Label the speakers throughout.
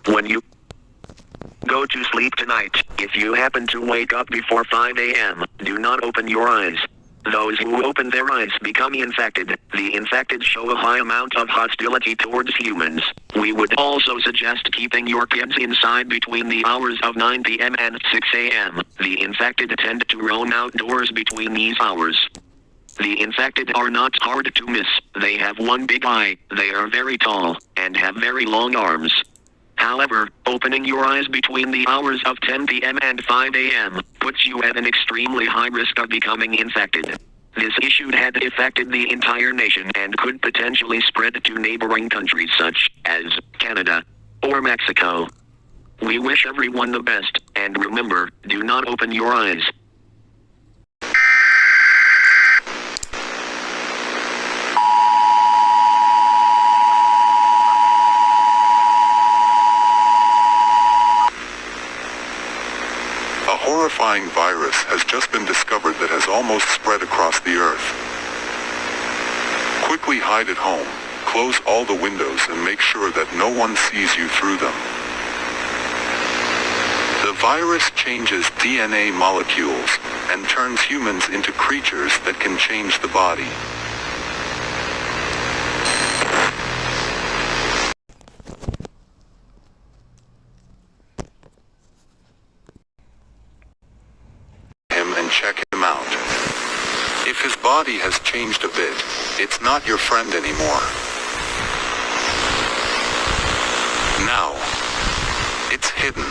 Speaker 1: When you go to sleep tonight, if you happen to wake up before 5 a.m., do not open your eyes. Those who open their eyes become infected. The infected show a high amount of hostility towards humans. We would also suggest keeping your kids inside between the hours of 9 p.m. and 6 a.m. The infected tend to roam outdoors between these hours. The infected are not hard to miss. They have one big eye, they are very tall, and have very long arms. However, opening your eyes between the hours of 10 p.m. and 5 a.m. puts you at an extremely high risk of becoming infected. This issue had affected the entire nation and could potentially spread to neighboring countries such as Canada or Mexico. We wish everyone the best, and remember, do not open your eyes.
Speaker 2: A horrifying virus has just been discovered that has almost spread across the earth. Quickly hide at home, close all the windows and make sure that no one sees you through them. The virus changes DNA molecules and turns humans into creatures that can change the body. Check him out. If his body has changed a bit, it's not your friend anymore. Now, it's hidden.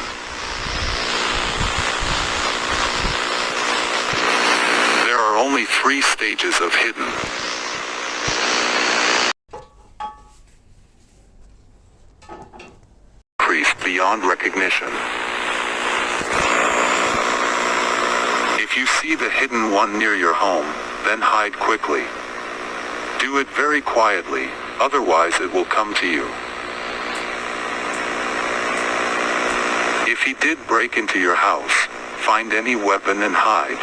Speaker 2: There are only 3 stages of hidden. Increased beyond recognition. If you see the hidden one near your home, then hide quickly. Do it very quietly, otherwise it will come to you. If he did break into your house, find any weapon and hide.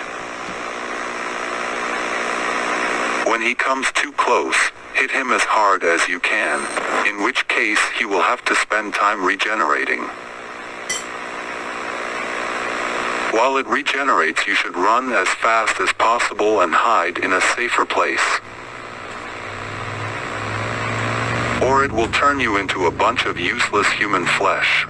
Speaker 2: When he comes too close, hit him as hard as you can, in which case he will have to spend time regenerating. While it regenerates, you should run as fast as possible and hide in a safer place. Or it will turn you into a bunch of useless human flesh.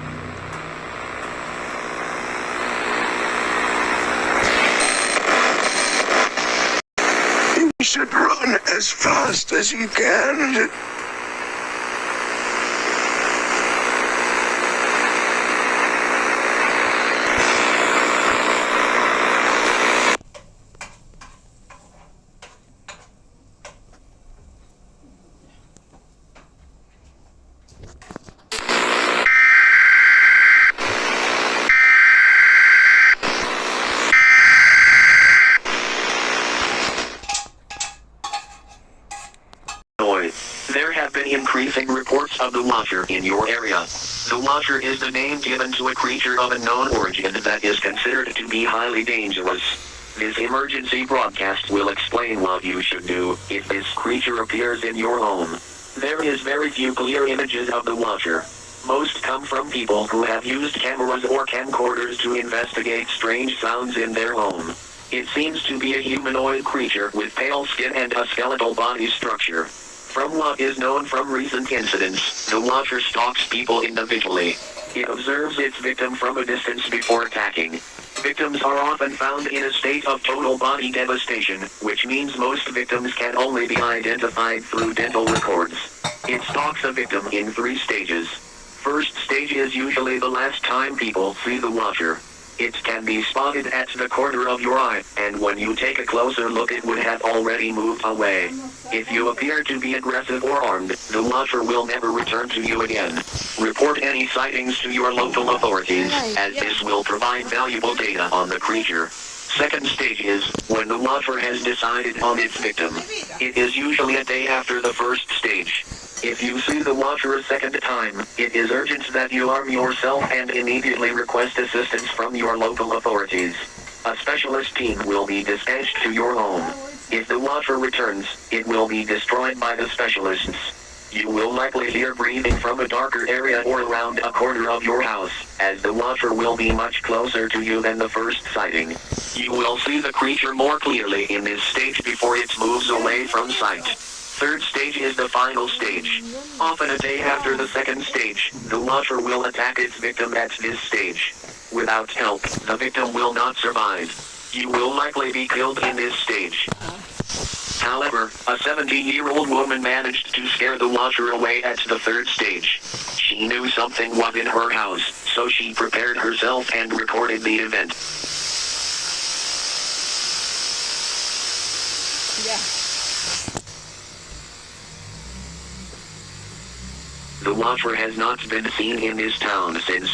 Speaker 3: You should run as fast as you can.
Speaker 1: There have been increasing reports of the Watcher in your area. The Watcher is the name given to a creature of unknown origin that is considered to be highly dangerous. This emergency broadcast will explain what you should do if this creature appears in your home. There is very few clear images of the Watcher. Most come from people who have used cameras or camcorders to investigate strange sounds in their home. It seems to be a humanoid creature with pale skin and a skeletal body structure. From what is known from recent incidents, the Watcher stalks people individually. It observes its victim from a distance before attacking. Victims are often found in a state of total body devastation, which means most victims can only be identified through dental records. It stalks a victim in 3 stages. First stage is usually the last time people see the Watcher. It can be spotted at the corner of your eye, and when you take a closer look it would have already moved away. If you appear to be aggressive or armed, the Watcher will never return to you again. Report any sightings to your local authorities, as this will provide valuable data on the creature. Second stage is when the Watcher has decided on its victim. It is usually a day after the first stage. If you see the Watcher a second time, it is urgent that you arm yourself and immediately request assistance from your local authorities. A specialist team will be dispatched to your home. If the Watcher returns, it will be destroyed by the specialists. You will likely hear breathing from a darker area or around a corner of your house, as the watcher will be much closer to you than the first sighting. You will see the creature more clearly in this stage before it moves away from sight. Third stage is the final stage. Often a day after the second stage, the watcher will attack its victim at this stage. Without help, the victim will not survive. You will likely be killed in this stage. However, a 17-year-old woman managed to scare the watcher away at the third stage. She knew something was in her house, so she prepared herself and recorded the event.
Speaker 4: Yeah.
Speaker 1: The watcher has not been seen in this town since.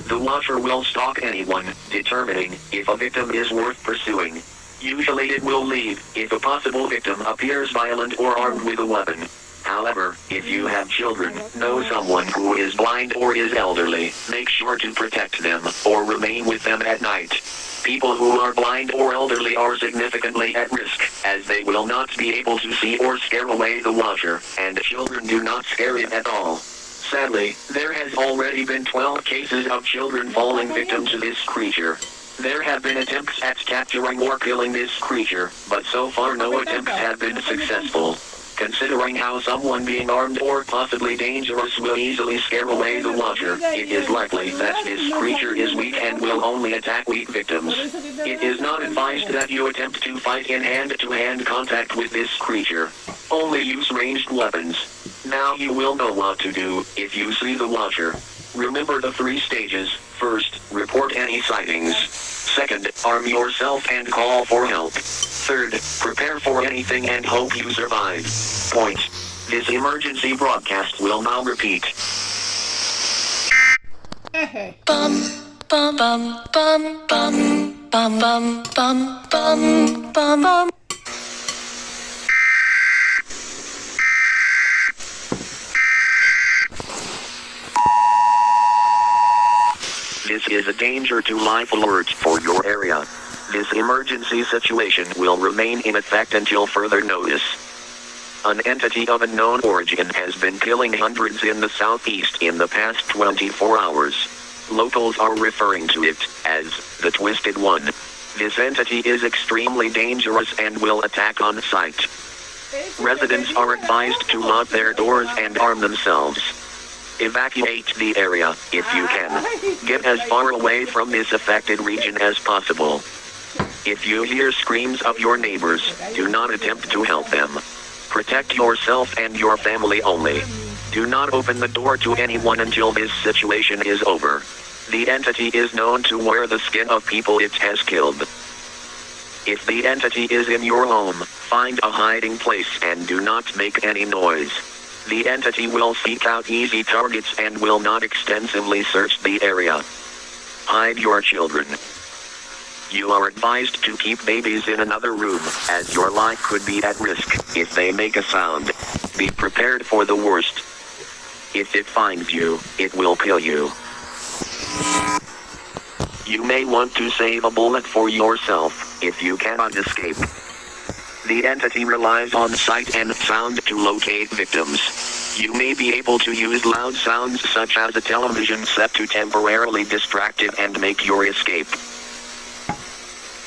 Speaker 1: The watcher will stalk anyone, determining if a victim is worth pursuing. Usually it will leave if a possible victim appears violent or armed with a weapon. However, if you have children, know someone who is blind or is elderly, make sure to protect them, or remain with them at night. People who are blind or elderly are significantly at risk, as they will not be able to see or scare away the watcher, and children do not scare it at all. Sadly, there has already been 12 cases of children falling victim to this creature. There have been attempts at capturing or killing this creature, but so far no attempts have been successful. Considering how someone being armed or possibly dangerous will easily scare away the watcher, it is likely that this creature is weak and will only attack weak victims. It is not advised that you attempt to fight in hand-to-hand contact with this creature. Only use ranged weapons. Now you will know what to do if you see the watcher. Remember the 3 stages. First, report any sightings. Second, arm yourself and call for help. Third, prepare for anything and hope you survive. Point. This emergency broadcast will now repeat.
Speaker 5: Bum bum bum bum bum bum bum bum bum bum bum.
Speaker 1: This is a danger to life alert for your area. This emergency situation will remain in effect until further notice. An entity of unknown origin has been killing hundreds in the southeast in the past 24 hours. Locals are referring to it as the Twisted One. This entity is extremely dangerous and will attack on sight. Residents are advised to lock their doors and arm themselves. Evacuate the area, if you can. Get as far away from this affected region as possible. If you hear screams of your neighbors, do not attempt to help them. Protect yourself and your family only. Do not open the door to anyone until this situation is over. The entity is known to wear the skin of people it has killed. If the entity is in your home, find a hiding place and do not make any noise. The entity will seek out easy targets and will not extensively search the area. Hide your children. You are advised to keep babies in another room, as your life could be at risk if they make a sound. Be prepared for the worst. If it finds you, it will kill you. You may want to save a bullet for yourself, if you cannot escape. The entity relies on sight and sound to locate victims. You may be able to use loud sounds such as a television set to temporarily distract it and make your escape.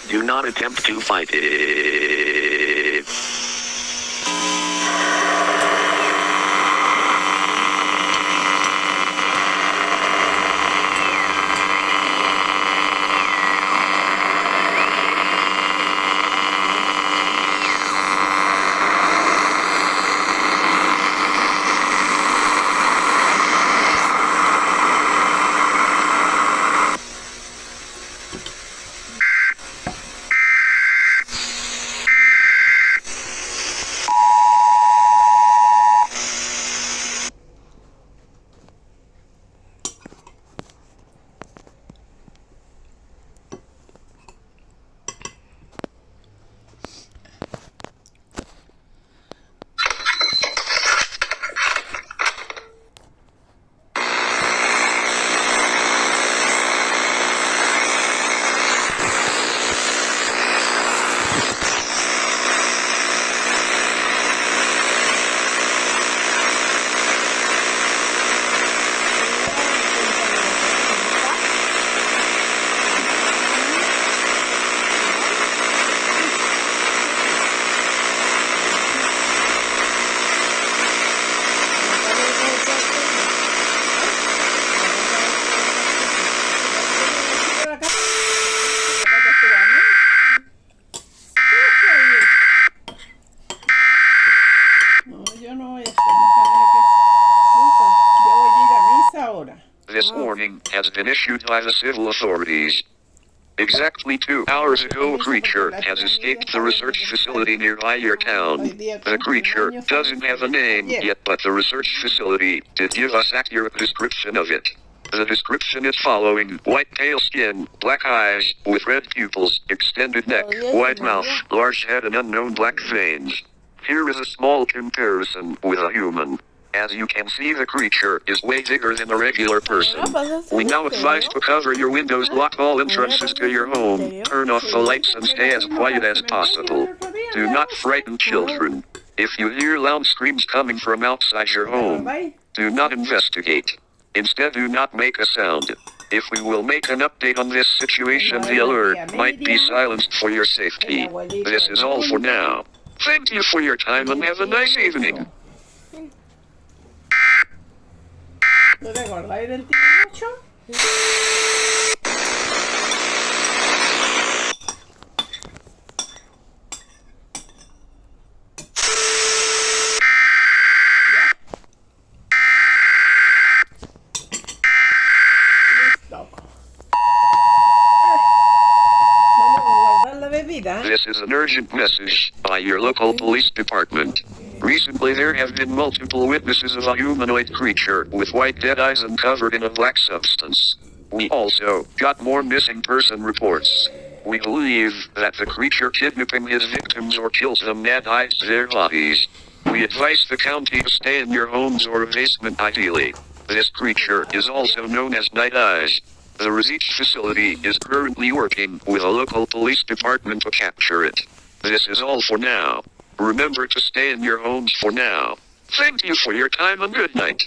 Speaker 1: Do not attempt to fight it. has been issued by the civil authorities. Exactly 2 hours ago, a creature has escaped the research facility nearby your town. The creature doesn't have a name yet, but the research facility did give us accurate description of it. The description is following: white pale skin, black eyes, with red pupils, extended neck, white mouth, large head and unknown black veins. Here is a small comparison with a human. As you can see, the creature is way bigger than a regular person. We now advise to cover your windows, lock all entrances to your home, turn off the lights and stay as quiet as possible. Do not frighten children. If you hear loud screams coming from outside your home, do not investigate. Instead, do not make a sound. If we will make an update on this situation, the alert might be silenced for your safety. This is all for now. Thank you for your time and have a nice evening.
Speaker 4: ¿No te acordáis del tío mucho? Vamos a guardar la bebida.
Speaker 1: This is an urgent message by your local police department. Recently, there have been multiple witnesses of a humanoid creature with white dead eyes and covered in a black substance. We also got more missing person reports. We believe that the creature kidnapping his victims or kills them and hides their bodies. We advise the county to stay in your homes or a basement ideally. This creature is also known as Night Eyes. The research facility is currently working with a local police department to capture it. This is all for now. Remember to stay in your homes for now. Thank you for your time and good night.